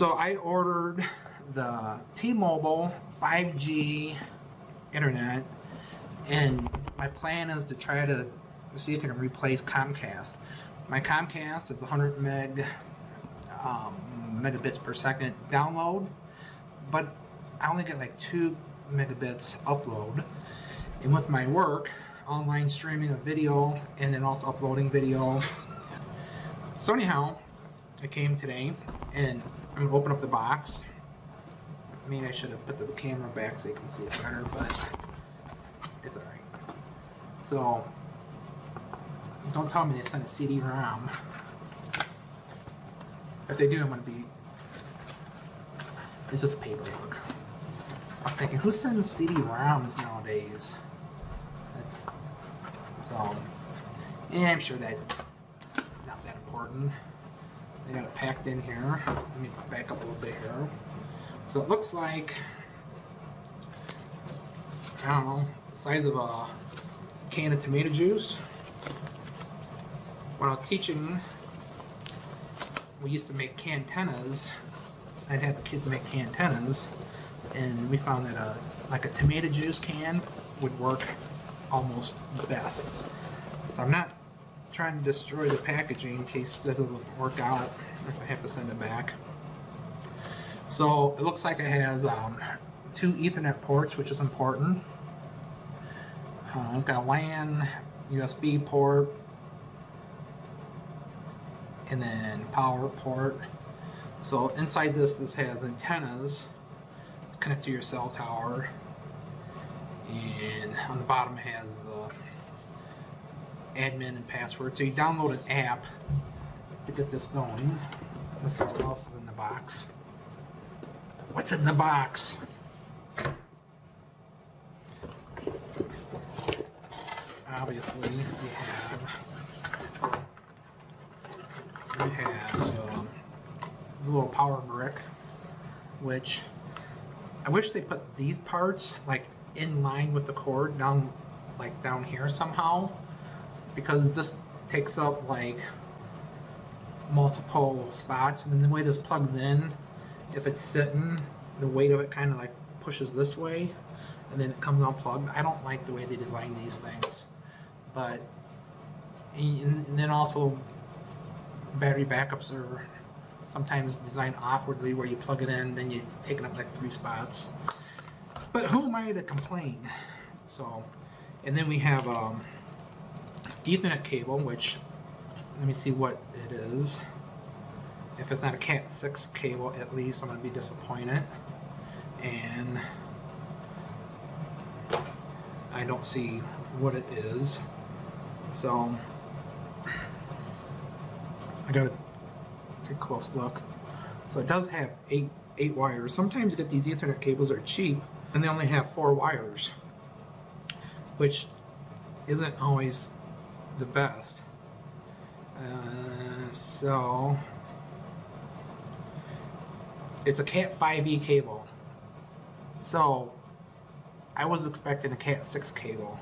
So I ordered the T-Mobile 5G internet, and my plan is to try to see if I can replace Comcast. My Comcast is 100 megabits per second download, but I only get like 2 megabits upload. And with my work, online streaming of video and then also uploading video. So anyhow, I came today and I'm gonna open up the box. Maybe I should have put the camera back so you can see it better, but it's alright. So, don't tell me they sent a CD-ROM. If they do, I'm gonna be... It's just paperwork. I was thinking, who sends CD-ROMs nowadays? That's... So... Yeah, I'm sure that... not that important. They got it packed in here. Let me back up a little bit here. So it looks like... I don't know, the size of a can of tomato juice. When I was teaching, we used to make cantenas. I'd have the kids make cantenas, and we found that like a tomato juice can would work almost best. So I'm not trying to destroy the packaging in case this doesn't work out, if I have to send it back. So it looks like it has 2 Ethernet ports, which is important. It's got a LAN, USB port, and then power port. So inside this has antennas to connect to your cell tower, and on the bottom it has the admin and password. So you download an app to get this going. Let's see what else is in the box. What's in the box? Obviously, we have the little power brick, which I wish they put these parts like in line with the cord down here somehow, because this takes up like multiple spots, and then the way this plugs in, if it's sitting, the weight of it kind of like pushes this way, and then it comes unplugged. I don't like the way they design these things. But and then also battery backups are sometimes designed awkwardly, where you plug it in, then you're taking up like 3 spots. But who am I to complain? So, and then we have Ethernet cable, which, let me see what it is. If it's not a Cat 6 cable, at least I'm going to be disappointed. And I don't see what it is. So I gotta take a close look. So it does have 8 wires. Sometimes you get these Ethernet cables are cheap and they only have 4 wires, which isn't always the best. So it's a Cat 5e cable. So I was expecting a Cat 6 cable.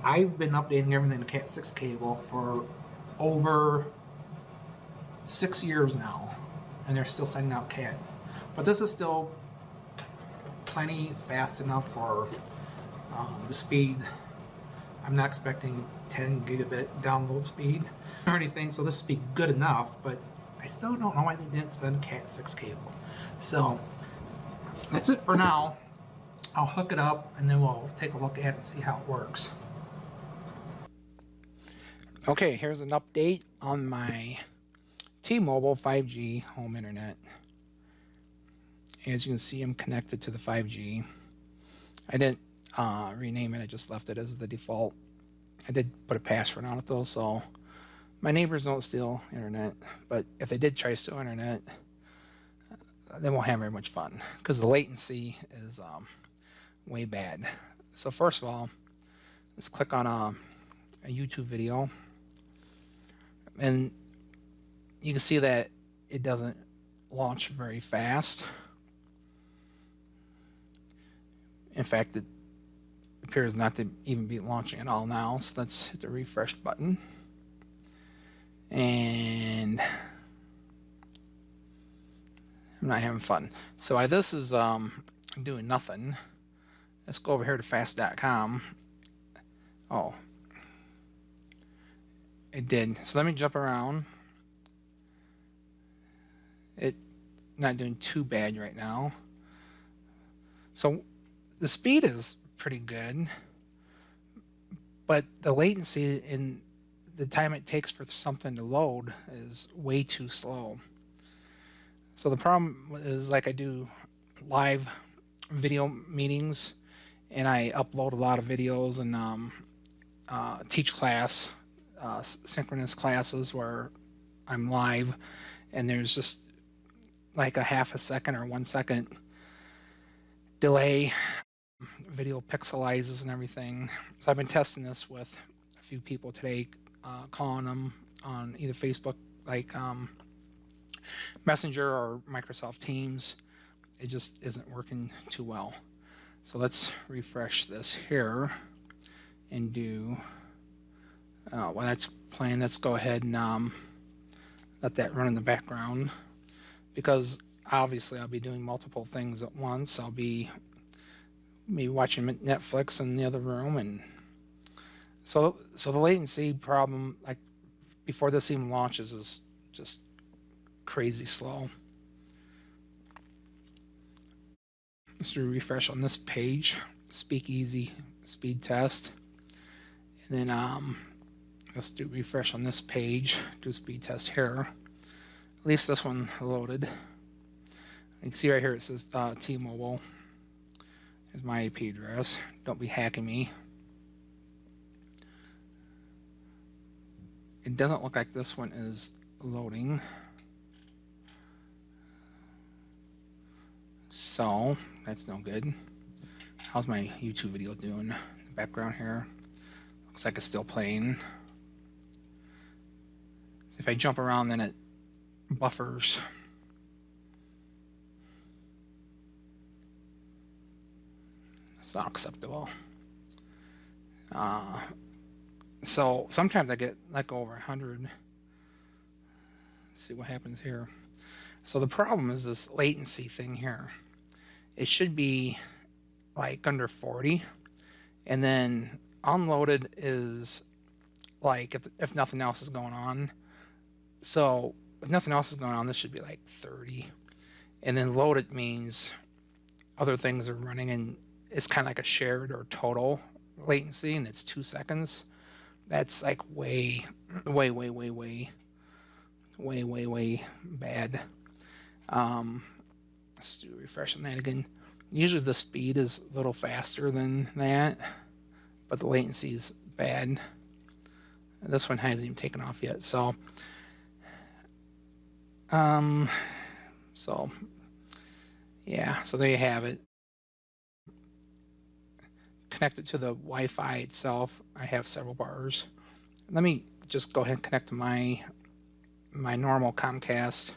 I've been updating everything to Cat 6 cable for over 6 years now, and they're still sending out Cat. But this is still plenty fast enough for the speed. I'm not expecting 10 gigabit download speed or anything, so this would be good enough, but I still don't know why they didn't send Cat 6 cable. So that's it for now. I'll hook it up and then we'll take a look at it and see how it works. Okay, here's an update on my T-Mobile 5G home internet. As you can see, I'm connected to the 5G. I didn't rename it, I just left it as the default. I did put a password on it though, so my neighbors don't steal internet, but if they did try to steal internet, they won't have very much fun, because the latency is way bad. So first of all, let's click on a YouTube video, and you can see that it doesn't launch very fast. In fact, it appears not to even be launching at all now. So let's hit the refresh button. And I'm not having fun. So while this is doing nothing, let's go over here to fast.com. Oh, it did. So let me jump around. It's not doing too bad right now. So the speed is pretty good, but the latency in the time it takes for something to load is way too slow. So the problem is, like, I do live video meetings and I upload a lot of videos and teach class, synchronous classes where I'm live, and there's just like a half a second or 1 second delay. Video pixelizes and everything. So I've been testing this with a few people today, calling them on either Facebook, like Messenger or Microsoft Teams. It just isn't working too well. So let's refresh this here and do, while that's playing, let's go ahead and let that run in the background, because obviously I'll be doing multiple things at once. I'll be maybe watching Netflix in the other room, and so the latency problem, like before this even launches, is just crazy slow. Let's do a refresh on this page, speakeasy speed test, and then let's do refresh on this page, do a speed test here. At least this one loaded. You can see right here it says T-Mobile. Here's my IP address. Don't be hacking me. It doesn't look like this one is loading. So that's no good. How's my YouTube video doing in the background here? Looks like it's still playing. So if I jump around, then it buffers. That's not acceptable. So sometimes I get like over 100. Let's see what happens here. So the problem is this latency thing here. It should be like under 40, and then unloaded is like if nothing else is going on. So if nothing else is going on, this should be like 30, and then loaded means other things are running, and it's kind of like a shared or total latency, and it's 2 seconds. That's like way bad. Let's do a refresh on that again. Usually the speed is a little faster than that, but the latency is bad. This one hasn't even taken off yet. So yeah, so there you have it. Connected to the Wi-Fi itself, I have several bars. Let me just go ahead and connect to my normal Comcast.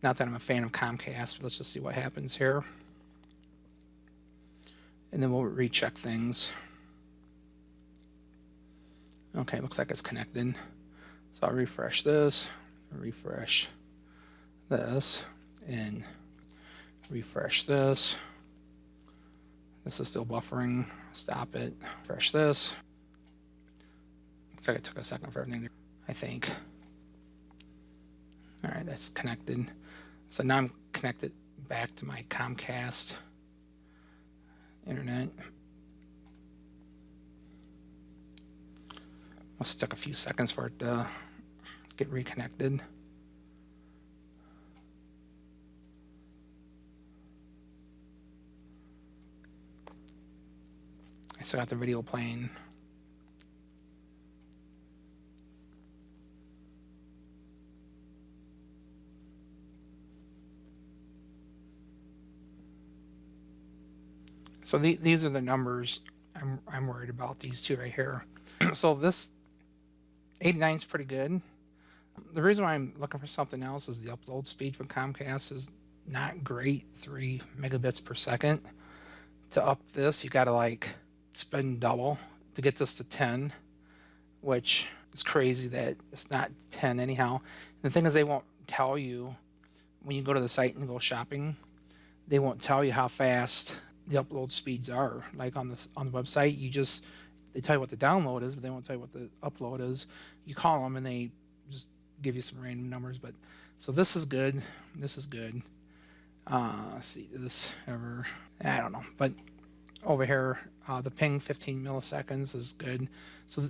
Not that I'm a fan of Comcast, but let's just see what happens here. And then we'll recheck things. Okay, looks like it's connected. So I'll refresh this, and refresh this. This is still buffering. Stop it. Refresh this. Looks like it took a second for everything to, I think. All right, that's connected. So now I'm connected back to my Comcast internet. Must have took a few seconds for it to get reconnected. I still got the video playing. So these are the numbers I'm worried about, these two right here. So this 89 is pretty good. The reason why I'm looking for something else is the upload speed from Comcast is not great, 3 megabits per second. To up this, you gotta like spend double to get this to 10, which is crazy that it's not 10 anyhow. And the thing is, they won't tell you when you go to the site and go shopping, they won't tell you how fast the upload speeds are. Like on the website, they tell you what the download is, but they won't tell you what the upload is. You call them and they just give you some random numbers. But so this is good. This is good. Let's see, this ever, I don't know, but over here, the ping 15 milliseconds is good. So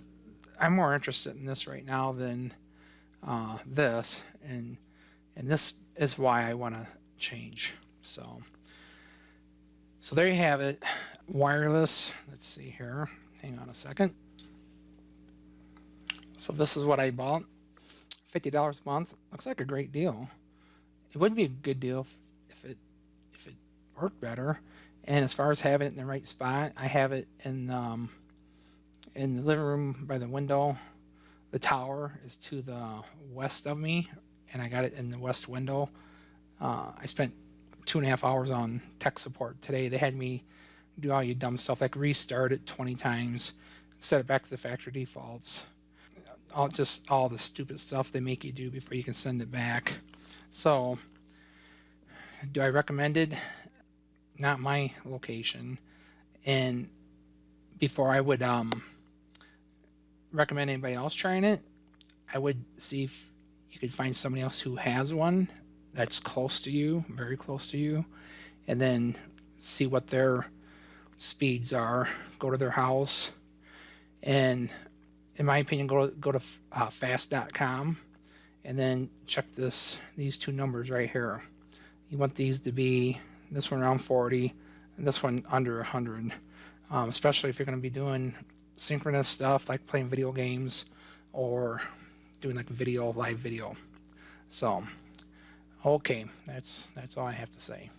I'm more interested in this right now than this, and this is why I want to change. So there you have it, wireless. Let's see here. Hang on a second. So this is what I bought. $50 a month. Looks like a great deal. It would be a good deal if it worked better. And as far as having it in the right spot, I have it in the living room by the window. The tower is to the west of me, and I got it in the west window. I spent 2.5 hours on tech support today. They had me do all your dumb stuff, like restart it 20 times, set it back to the factory defaults, all the stupid stuff they make you do before you can send it back. So, do I recommend it? Not my location. And before I would recommend anybody else trying it, I would see if you could find somebody else who has one that's close to you, very close to you, and then see what their speeds are. Go to their house, and in my opinion, go to fast.com, and then check these two numbers right here. You want these to be, this one around 40, and this one under 100, especially if you're going to be doing synchronous stuff like playing video games or doing like live video. So, okay, that's all I have to say.